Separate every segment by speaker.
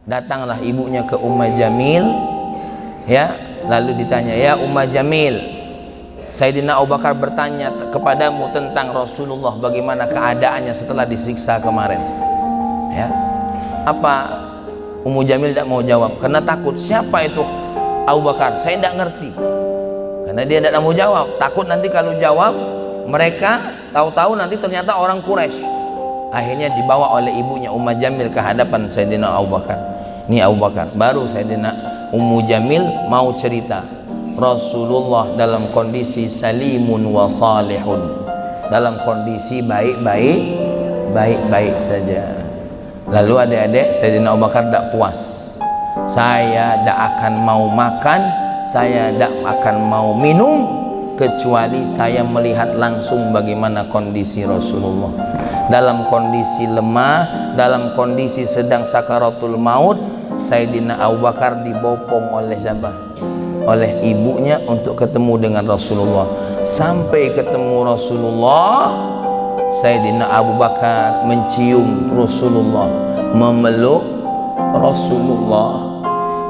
Speaker 1: Datanglah ibunya ke Ummah Jamil, ya, lalu ditanya, ya Ummah Jamil, Sayyidina Abu Bakar bertanya kepadamu tentang Rasulullah, bagaimana keadaannya setelah disiksa kemarin. Ya, apa Ummu Jamil tidak mau jawab karena takut. Siapa itu Abu Bakar? Saya tidak ngerti. Karena dia tidak mau jawab, takut nanti kalau jawab mereka tahu-tahu nanti ternyata orang Quraisy. Akhirnya dibawa oleh ibunya Ummah Jamil ke hadapan Sayyidina Abu Bakar. Ini Abu Bakar. Baru Sayyidina Ummu Jamil mau cerita, Rasulullah dalam kondisi salimun wa salihun, dalam kondisi baik-baik saja. Lalu adik-adik, Sayyidina Abu Bakar tidak puas. Saya tidak akan mau makan, saya tidak akan mau minum kecuali saya melihat langsung bagaimana kondisi Rasulullah dalam kondisi lemah, dalam kondisi sedang sakaratul maut. Sayyidina Abu Bakar dibopong oleh siapa? Oleh ibunya untuk ketemu dengan Rasulullah. Sampai ketemu Rasulullah, Sayyidina Abu Bakar mencium Rasulullah, memeluk Rasulullah,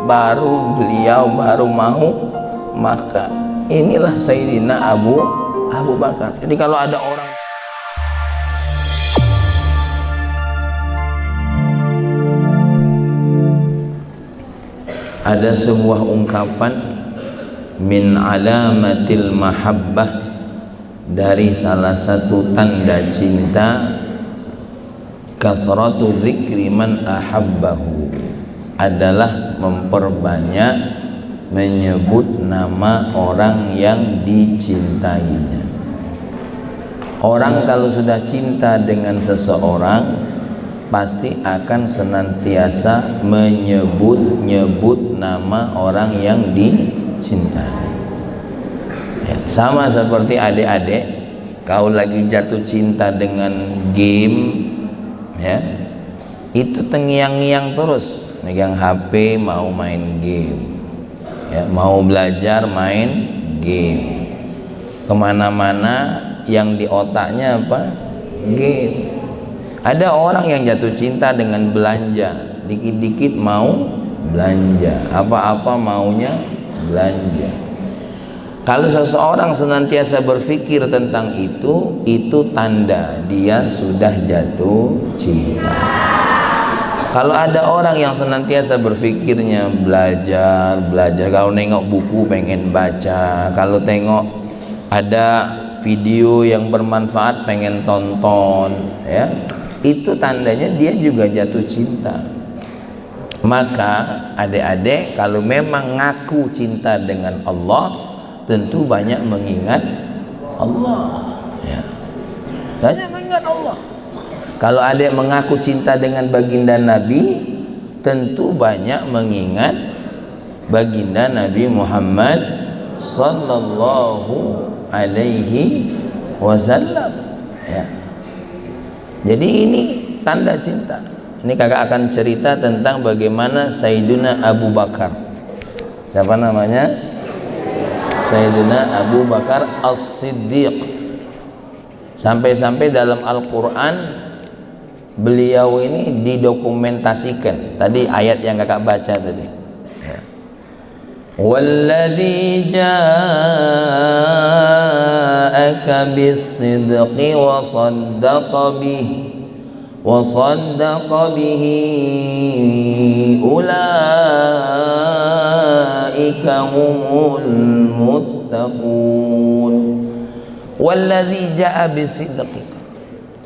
Speaker 1: baru beliau mau makan. Inilah Sayyidina Abu Bakar. Jadi kalau ada orang ada sebuah ungkapan, min alamatil mahabbah, dari salah satu tanda cinta, kathratu dzikri man ahabbahu, adalah memperbanyak menyebut nama orang yang dicintainya. Orang kalau sudah cinta dengan seseorang pasti akan senantiasa menyebut-nyebut nama orang yang dicintai. Ya, sama seperti adik-adik, kau lagi jatuh cinta dengan game, ya, itu tengiang-ngiang terus, megang HP mau main game, ya, mau belajar main game, kemana-mana yang di otaknya apa? Game. Ada orang yang jatuh cinta dengan belanja, dikit-dikit mau belanja, apa-apa maunya belanja. Kalau seseorang senantiasa berpikir tentang itu tanda dia sudah jatuh cinta. Kalau ada orang yang senantiasa berpikirnya belajar, kalau nengok buku pengen baca, kalau tengok ada video yang bermanfaat pengen tonton, ya, itu tandanya dia juga jatuh cinta. Maka adik-adik kalau memang ngaku cinta dengan Allah, tentu banyak mengingat Allah, ya. Banyak mengingat Allah. Kalau adik mengaku cinta dengan baginda Nabi, tentu banyak mengingat baginda Nabi Muhammad sallallahu alaihi wasallam, ya. Jadi ini tanda cinta. Ini kakak akan cerita tentang bagaimana Sayyidina Abu Bakar. Siapa namanya? Sayyidina Abu Bakar As-Siddiq. Sampai-sampai dalam Al-Quran beliau ini didokumentasikan. Tadi ayat yang kakak baca tadi, ya. Walladzi ja'aka bis-sidqi wa saddaqa bihi ulaika humul muttaqun. Walladzi ja'a bis-sidqi,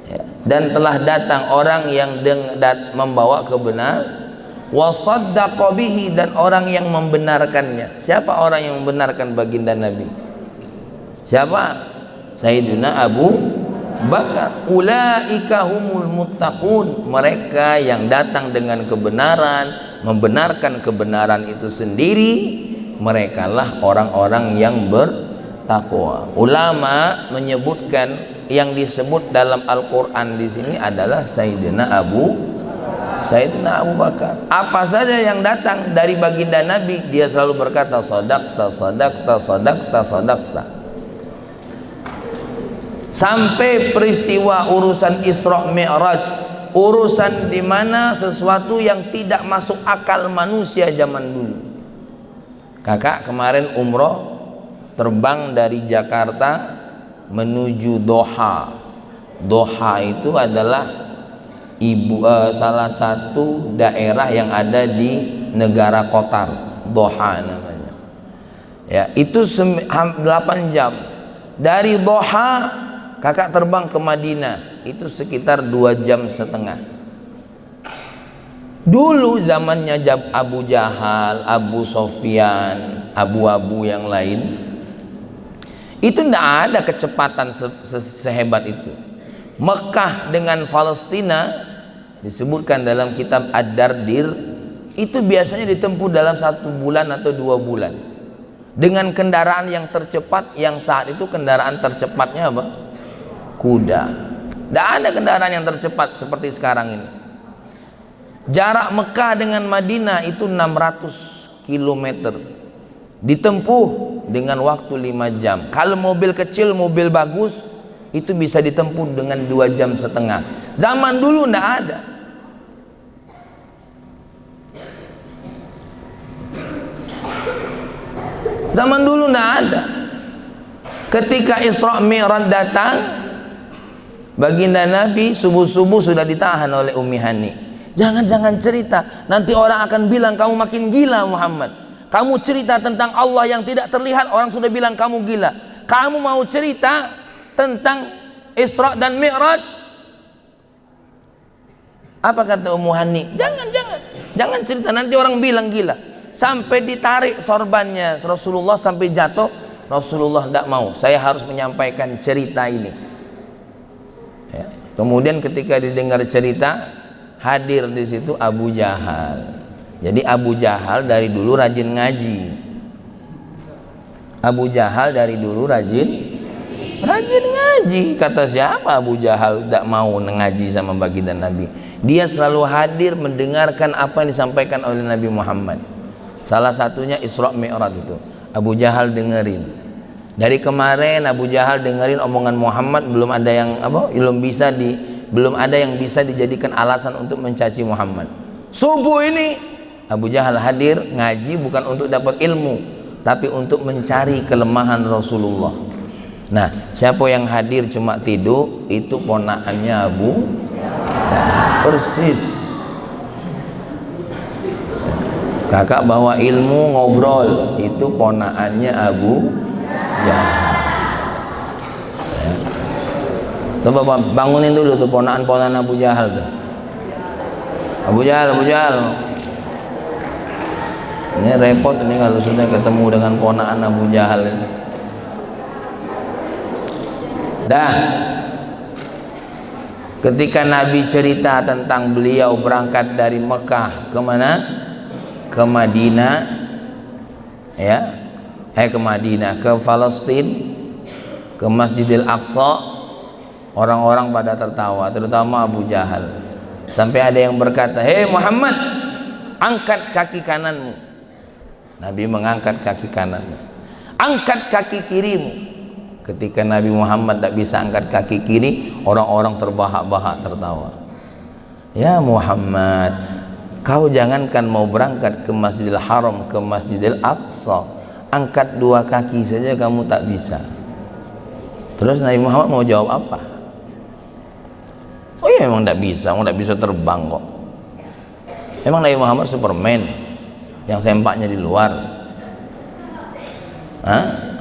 Speaker 1: ya. Dan telah datang orang yang membawa kebenaran, wa saddaqa bihi, dan orang yang membenarkannya. Siapa orang yang membenarkan baginda Nabi? Siapa? Sayyidina Abu Bakar. Ulaika humul muttaqun, mereka yang datang dengan kebenaran, membenarkan kebenaran itu sendiri, merekalah orang-orang yang bertakwa. Ulama menyebutkan yang disebut dalam Al-Quran di sini adalah Sayyidina Abu Bakar. Apa saja yang datang dari baginda Nabi, dia selalu berkata sadaqta, sadaqta, sadaqta, sadaqta. Sampai peristiwa urusan Isra Mi'raj, Urusan di mana sesuatu yang tidak masuk akal manusia zaman dulu. Kakak kemarin umroh, terbang dari Jakarta menuju Doha. Doha itu adalah salah satu daerah yang ada di negara Qatar, Doha namanya. Ya, itu 8 jam. Dari Doha kakak terbang ke Madinah, itu sekitar 2,5 jam. Dulu zamannya Abu Jahal, Abu Sofyan, abu-abu yang lain, itu tidak ada kecepatan sehebat itu. Mekah dengan Palestina disebutkan dalam kitab Ad-Dardir, itu biasanya ditempuh dalam 1 bulan atau 2 bulan dengan kendaraan yang tercepat, yang saat itu kendaraan tercepatnya apa? Kuda. Tidak ada kendaraan yang tercepat seperti sekarang ini. Jarak Mekah dengan Madinah itu 600 km, ditempuh dengan waktu 5 jam. Kalau mobil kecil, mobil bagus, itu bisa ditempuh dengan 2,5 jam. Zaman dulu tidak ada. Zaman dulu tidak ada. Ketika Isra Mi'raj datang, baginda Nabi subuh-subuh sudah ditahan oleh Ummi Hani. Jangan cerita, nanti orang akan bilang kamu makin gila Muhammad. Kamu cerita tentang Allah yang tidak terlihat, orang sudah bilang kamu gila. Kamu mau cerita tentang Isra dan Mi'raj? Apa kata Ummu Hani? Jangan cerita, nanti orang bilang gila. Sampai ditarik sorbannya Rasulullah sampai jatuh. Rasulullah tidak mau, saya harus menyampaikan cerita ini. Ya. Kemudian ketika didengar cerita, hadir di situ Abu Jahal. Jadi Abu Jahal dari dulu rajin ngaji. Abu Jahal dari dulu rajin ngaji. Kata siapa Abu Jahal tidak mau ngaji sama baginda Nabi? Dia selalu hadir mendengarkan apa yang disampaikan oleh Nabi Muhammad. Salah satunya Isra Mi'raj itu. Abu Jahal dengerin. Dari kemarin Abu Jahal dengerin omongan Muhammad, belum ada yang bisa dijadikan alasan untuk mencaci Muhammad. Subuh ini Abu Jahal hadir ngaji bukan untuk dapat ilmu, tapi untuk mencari kelemahan Rasulullah. Nah, siapa yang hadir cuma tidur, itu ponakannya Abu Jahal. Persis. Kakak bawa ilmu ngobrol, itu ponakannya Abu Jahal. Coba bangunin dulu tuh ponakan Abu Jahal tuh. Abu Jahal. Ini repot ini kalau sudah ketemu dengan ponakan Abu Jahal ini. Dah. Ketika Nabi cerita tentang beliau berangkat dari Mekah ke mana? Ke Madinah. Ya. Ke Madinah, ke Palestina, ke Masjidil Aqsa. Orang-orang pada tertawa, terutama Abu Jahal. Sampai ada yang berkata, "Hei Muhammad, angkat kaki kananmu." Nabi mengangkat kaki kanannya. "Angkat kaki kirimu." Ketika Nabi Muhammad tidak bisa angkat kaki kiri, orang-orang terbahak-bahak tertawa. "Ya Muhammad, kau jangankan mau berangkat ke Masjidil Haram, ke Masjidil Aqsa, angkat 2 kaki saja kamu tak bisa." Terus Nabi Muhammad mau jawab apa? Oh iya, emang tidak bisa terbang kok. Emang Nabi Muhammad Superman yang sempaknya di luar? Hah?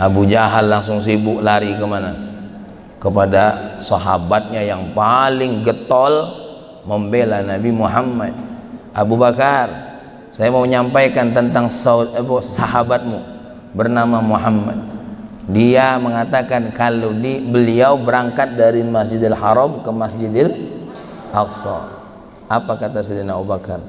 Speaker 1: Abu Jahal langsung sibuk lari kemana? Kepada sahabatnya yang paling getol membela Nabi Muhammad. Abu Bakar, saya mau menyampaikan tentang sahabatmu bernama Muhammad. Dia mengatakan kalau beliau berangkat dari Masjidil Haram ke Masjidil Aqsa. Apa kata Sayyidina Abu Bakar?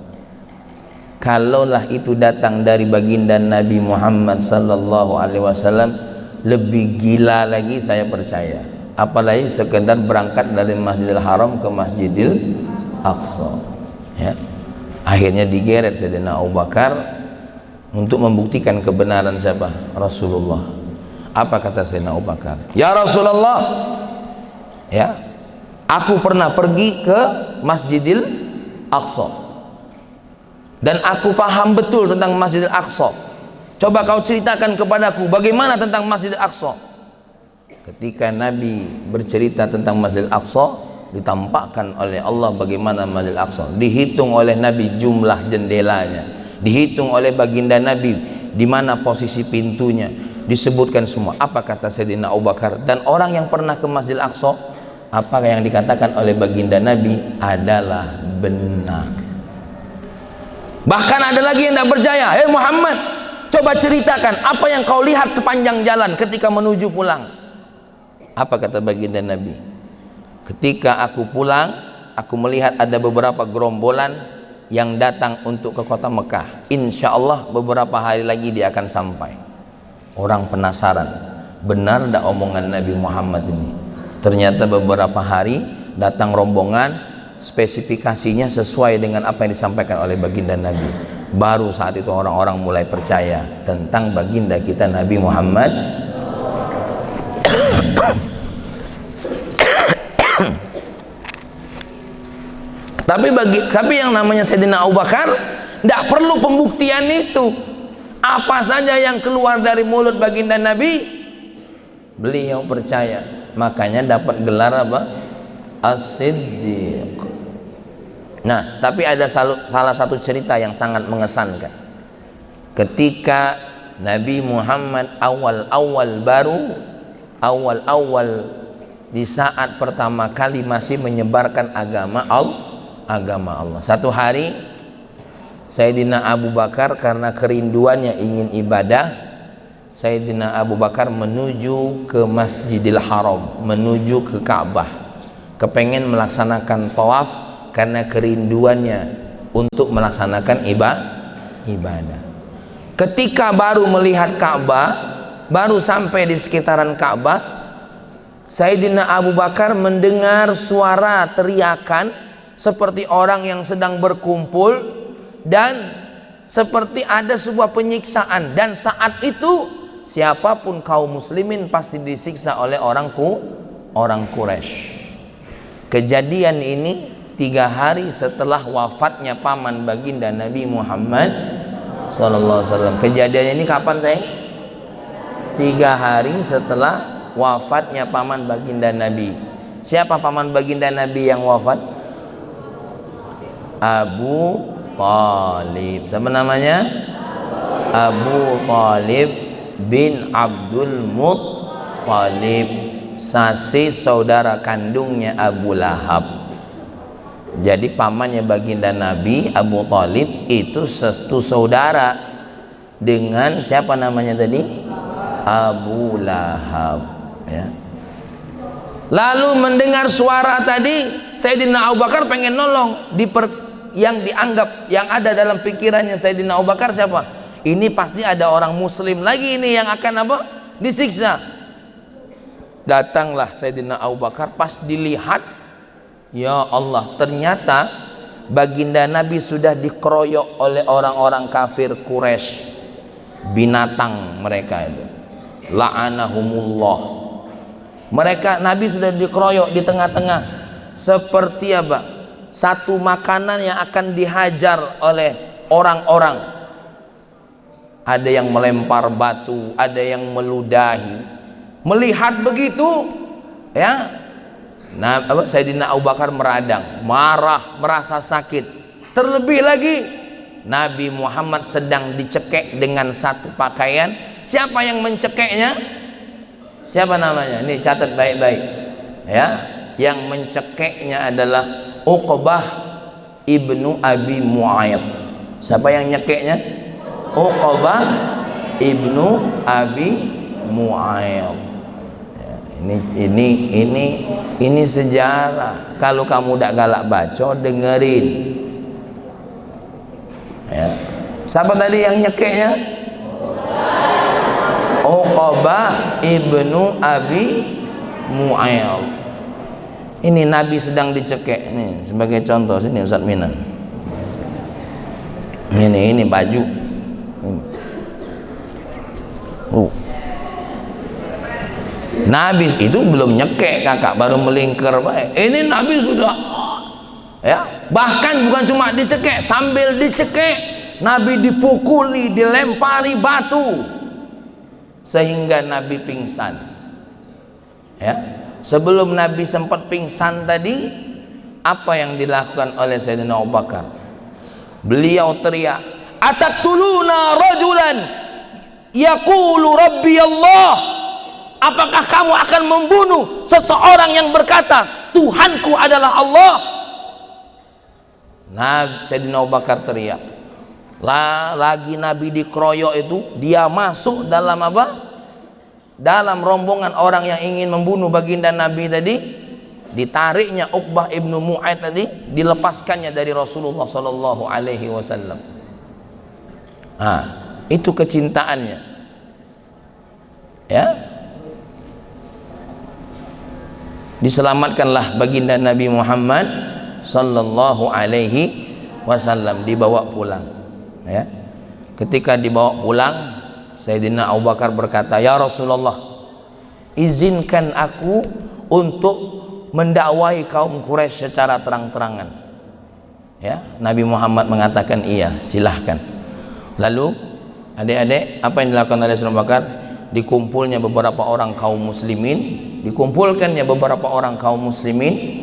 Speaker 1: Kalaulah itu datang dari baginda Nabi Muhammad sallallahu alaihi wasallam, lebih gila lagi saya percaya. Apalagi sekedar berangkat dari Masjidil Haram ke Masjidil Aqsa. Ya. Akhirnya digeret Sayyidina Abu Bakar untuk membuktikan kebenaran siapa? Rasulullah. Apa kata Sayyidina Abu Bakar? "Ya Rasulullah, ya, Aku pernah pergi ke Masjidil Aqsa dan aku paham betul tentang Masjidil Aqsa. Coba kau ceritakan kepadaku bagaimana tentang Masjidil Aqsa. Ketika Nabi bercerita tentang Masjidil Aqsa, ditampakkan oleh Allah bagaimana Masjidil Aqsa. Dihitung oleh Nabi jumlah jendelanya, dihitung oleh baginda Nabi di mana posisi pintunya, disebutkan semua. Apa kata Sayyidina Abu Bakar dan orang yang pernah ke Masjidil Aqsa? Apa yang dikatakan oleh baginda Nabi adalah benar. Bahkan ada lagi yang tidak percaya. Hei Muhammad, coba ceritakan apa yang kau lihat sepanjang jalan ketika menuju pulang. Apa kata baginda Nabi? Ketika aku pulang, aku melihat ada beberapa gerombolan yang datang untuk ke kota Mekah. Insya Allah beberapa hari lagi dia akan sampai. Orang penasaran, benar tidak omongan Nabi Muhammad ini? Ternyata beberapa hari datang rombongan, spesifikasinya sesuai dengan apa yang disampaikan oleh baginda Nabi. Baru saat itu orang-orang mulai percaya tentang baginda kita Nabi Muhammad. Tapi yang namanya Sayyidina Abu Bakar tidak perlu pembuktian itu. Apa saja yang keluar dari mulut baginda Nabi, beliau percaya. Makanya dapat gelar apa? As-Siddiq. Nah, tapi ada salah satu cerita yang sangat mengesankan. Ketika Nabi Muhammad awal di saat pertama kali masih menyebarkan agama Allah. Satu hari Sayyidina Abu Bakar karena kerinduannya ingin ibadah, Sayyidina Abu Bakar menuju ke Masjidil Haram, menuju ke Ka'bah, kepengen melaksanakan tawaf karena kerinduannya untuk melaksanakan ibadah. Ketika baru melihat Ka'bah, baru sampai di sekitaran Ka'bah, Sayyidina Abu Bakar mendengar suara teriakan seperti orang yang sedang berkumpul dan seperti ada sebuah penyiksaan. Dan saat itu siapapun kaum muslimin pasti disiksa oleh orang Quraisy. Kejadian ini 3 hari setelah wafatnya paman baginda Nabi Muhammad SAW. Kejadian ini kapan sayang? 3 hari setelah wafatnya paman baginda Nabi. Siapa paman baginda Nabi yang wafat? Abu Thalib. Siapa namanya? Abu Thalib bin Abdul Muttalib, sasi saudara kandungnya Abu Lahab. Jadi pamannya baginda Nabi Abu Thalib itu satu saudara dengan siapa namanya tadi? Abu Lahab, ya. Lalu mendengar suara tadi, Sayyidina Abu Bakar pengen nolong. Yang dianggap, yang ada dalam pikirannya Sayyidina Abu Bakar siapa? Ini pasti ada orang muslim lagi ini yang akan apa? Disiksa. Datanglah Sayyidina Abu Bakar, pas dilihat, ya Allah, ternyata baginda Nabi sudah dikeroyok oleh orang-orang kafir Quraisy. Binatang mereka itu. La'anahumullah. Mereka, Nabi sudah dikeroyok di tengah-tengah. Seperti apa? Satu makanan yang akan dihajar oleh orang-orang. Ada yang melempar batu, ada yang meludahi. Melihat begitu, ya, Sayyidina Abu Bakar meradang, marah, merasa sakit. Terlebih lagi Nabi Muhammad sedang dicekek dengan satu pakaian. Siapa yang mencekeknya? Siapa namanya? Ini catat baik-baik, ya. Yang mencekeknya adalah Uqbah ibnu Abi Mu'ayyid. Siapa yang nyekeknya? Uqbah ibnu Abi Mu'ayyid. Ya, ini sejarah. Kalau kamu tidak galak baca, dengerin. Ya. Siapa tadi yang nyekeknya? Uqbah ibnu Abi Mu'ayyid. Ini Nabi sedang dicekek. Nih sebagai contoh, sini Ustaz Minan. Ini baju. Nabi itu belum nyekek kakak, baru melingkar baik. Ini Nabi sudah, ya, bahkan bukan cuma dicekek, sambil dicekek Nabi dipukuli, dilempari batu sehingga Nabi pingsan. Ya, sebelum Nabi sempat pingsan tadi, apa yang dilakukan oleh Sayyidina Abu Bakar? Beliau teriak, "Ataqtuluna rajulan yaqulu Rabbi Allah." Apakah kamu akan membunuh seseorang yang berkata Tuhanku adalah Allah? Nah, Sayyidina Abu Bakar teriak. Lagi Nabi dikeroyok itu, dia masuk dalam apa? Dalam rombongan orang yang ingin membunuh baginda Nabi tadi. Ditariknya Uqbah ibnu Mu'aid tadi, dilepaskannya dari Rasulullah Sallallahu Alaihi Wasallam. Itu kecintaannya, ya. Diselamatkanlah baginda Nabi Muhammad Sallallahu Alaihi Wasallam, dibawa pulang. Ya, ketika dibawa pulang, Sayyidina Abu Bakar berkata, "Ya Rasulullah, izinkan aku untuk mendakwai kaum Quraisy secara terang-terangan." Ya, Nabi Muhammad mengatakan, "Iya, silahkan." Lalu adik-adik, apa yang dilakukan oleh Sayyidina Abu Bakar? Dikumpulnya beberapa orang kaum muslimin, dikumpulkannya beberapa orang kaum muslimin,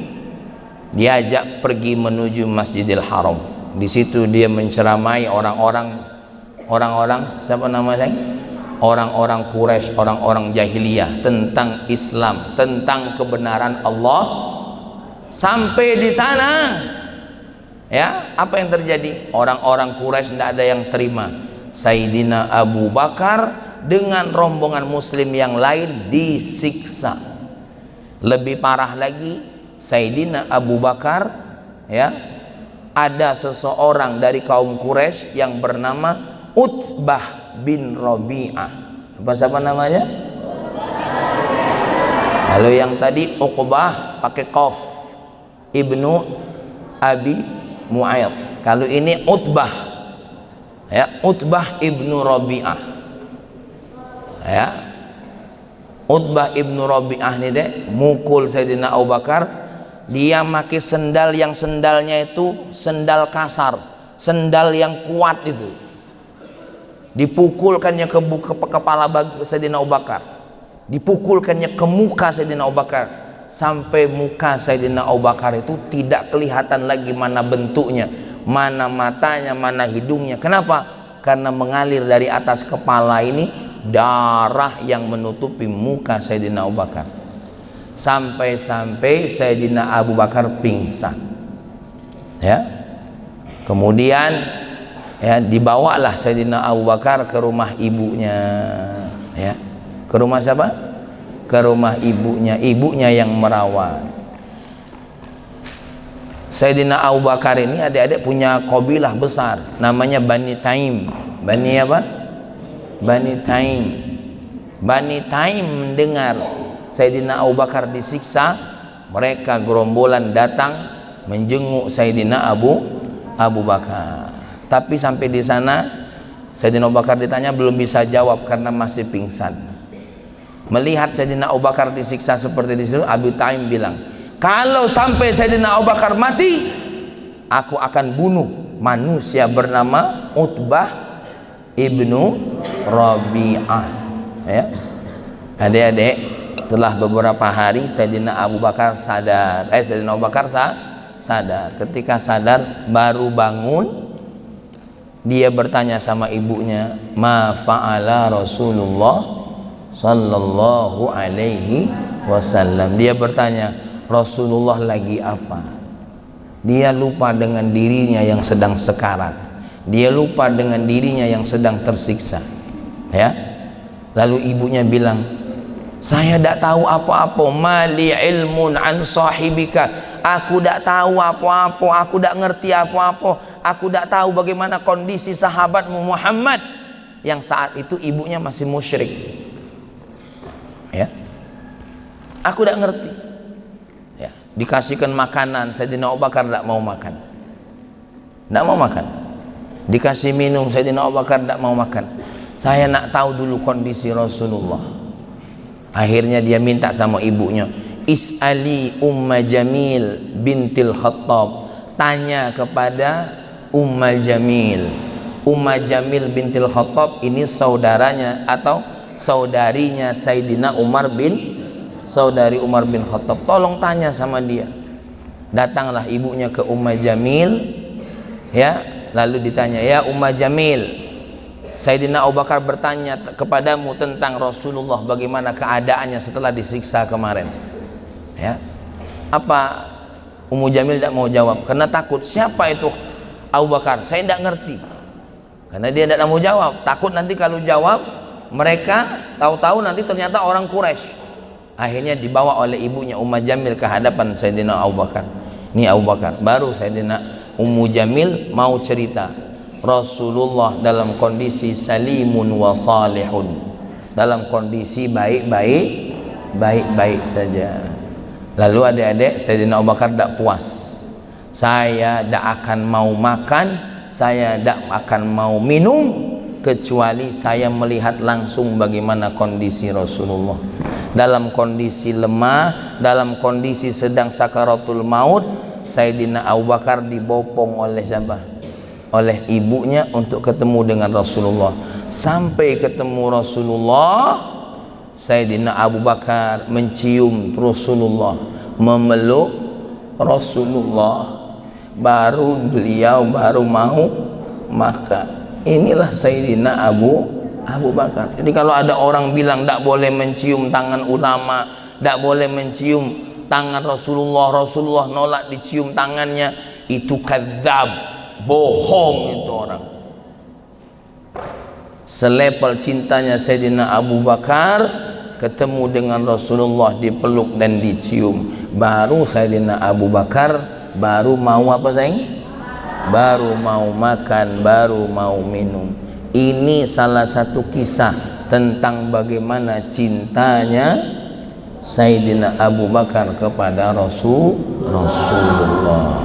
Speaker 1: diajak pergi menuju Masjidil Haram. Di situ dia menceramai orang-orang siapa namanya? Orang-orang Quraisy, orang-orang jahiliyah tentang Islam, tentang kebenaran Allah. Sampai di sana, ya, apa yang terjadi? Orang-orang Quraisy tidak ada yang terima. Sayyidina Abu Bakar dengan rombongan muslim yang lain disiksa. Lebih parah lagi, Sayyidina Abu Bakar, ya, ada seseorang dari kaum Quraisy yang bernama Utbah bin Rabi'ah. Siapa namanya? Kalau yang tadi Uqbah pakai qaf, ibnu Abi Mu'ayyid. Kalau ini Utbah, ya, Utbah ibnu Rabi'ah. Ya, Utbah ibnu Rabi'ah ini deh mukul Sayyidina Abu Bakar. Dia pakai sendal yang sendalnya itu sendal kasar, sendal yang kuat itu. Dipukulkannya ke kepala Sayyidina Abu Bakar, dipukulkannya ke muka Sayyidina Abu Bakar, sampai muka Sayyidina Abu Bakar itu tidak kelihatan lagi mana bentuknya, mana matanya, mana hidungnya. Kenapa? Karena mengalir dari atas kepala ini darah yang menutupi muka Sayyidina Abu Bakar, sampai-sampai Sayyidina Abu Bakar pingsan. Ya, kemudian, ya, dibawalah Sayyidina Abu Bakar ke rumah ibunya. Ya, ke rumah siapa? Ke rumah ibunya, ibunya yang merawat. Sayyidina Abu Bakar ini adik-adik punya kabilah besar, namanya Bani Taim. Bani apa? Bani Taim. Bani Taim mendengar Sayyidina Abu Bakar disiksa, mereka gerombolan datang menjenguk Sayyidina Abu Bakar. Tapi sampai di sana Sayyidina Abu Bakar ditanya belum bisa jawab karena masih pingsan. Melihat Sayyidina Abu Bakar disiksa seperti itu, Abu Taim bilang, "Kalau sampai Sayyidina Abu Bakar mati, aku akan bunuh manusia bernama Utbah ibnu Rabi'ah." Ya, adik-adik, setelah beberapa hari Sayyidina Abu Bakar sadar. Sayyidina Abu Bakar sadar. Ketika sadar, baru bangun, dia bertanya sama ibunya, "Ma fa'ala Rasulullah sallallahu alaihi wasallam?" Dia bertanya, Rasulullah lagi apa? Dia lupa dengan dirinya yang sedang sekarat. Dia lupa dengan dirinya yang sedang tersiksa. Ya. Lalu ibunya bilang, "Saya tidak tahu apa-apa. Mali ilmun an sahibika." Aku tidak tahu apa-apa, aku tidak ngerti apa-apa, aku tidak tahu bagaimana kondisi sahabatmu Muhammad. Yang saat itu ibunya masih musyrik. Ya, aku tidak ngerti. Ya, dikasihkan makanan, Sayyidina Abu Bakar tidak mau makan. Tidak mau makan. Dikasih minum, Sayyidina Abu Bakar tidak mau makan. Saya nak tahu dulu kondisi Rasulullah. Akhirnya dia minta sama ibunya, is'ali Umma Jamil bintil Khattab, tanya kepada Umma Jamil. Umma Jamil bintil Khattab ini saudaranya atau saudarinya Sayyidina saudari Umar bin Khattab. Tolong tanya sama dia. Datanglah ibunya ke Umma Jamil, ya, lalu ditanya, ya Umma Jamil, Sayyidina Abu Bakar bertanya kepadamu tentang Rasulullah, bagaimana keadaannya setelah disiksa kemarin. Ya, apa Ummu Jamil tidak mau jawab karena takut. Siapa itu Abu Bakar? Saya tidak ngerti. Karena dia tidak mau jawab, takut nanti kalau jawab mereka tahu-tahu nanti ternyata orang Quraisy. Akhirnya dibawa oleh ibunya Ummu Jamil ke hadapan Sayyidina Abu Bakar. Ini Abu Bakar. Baru Sayyidina Ummu Jamil mau cerita. Rasulullah dalam kondisi salimun wa salihun, dalam kondisi baik-baik saja. Lalu adik-adik, Sayyidina Abu Bakar tidak puas. Saya tidak akan mau makan, saya tidak akan mau minum kecuali saya melihat langsung bagaimana kondisi Rasulullah. Dalam kondisi lemah, dalam kondisi sedang sakaratul maut, Sayyidina Abu Bakar dibopong oleh siapa? Oleh ibunya untuk ketemu dengan Rasulullah. Sampai ketemu Rasulullah, Sayyidina Abu Bakar mencium Rasulullah, memeluk Rasulullah, baru beliau mau makan. Inilah Sayyidina Abu Bakar. Jadi kalau ada orang bilang tidak boleh mencium tangan ulama, tidak boleh mencium tangan Rasulullah nolak dicium tangannya, itu kadzab, bohong itu orang. Selepel cintanya Sayyidina Abu Bakar ketemu dengan Rasulullah, dipeluk dan dicium, baru Sayyidina Abu Bakar baru mau apa sayang? Baru mau makan, baru mau minum. Ini salah satu kisah tentang bagaimana cintanya Sayyidina Abu Bakar kepada Rasulullah.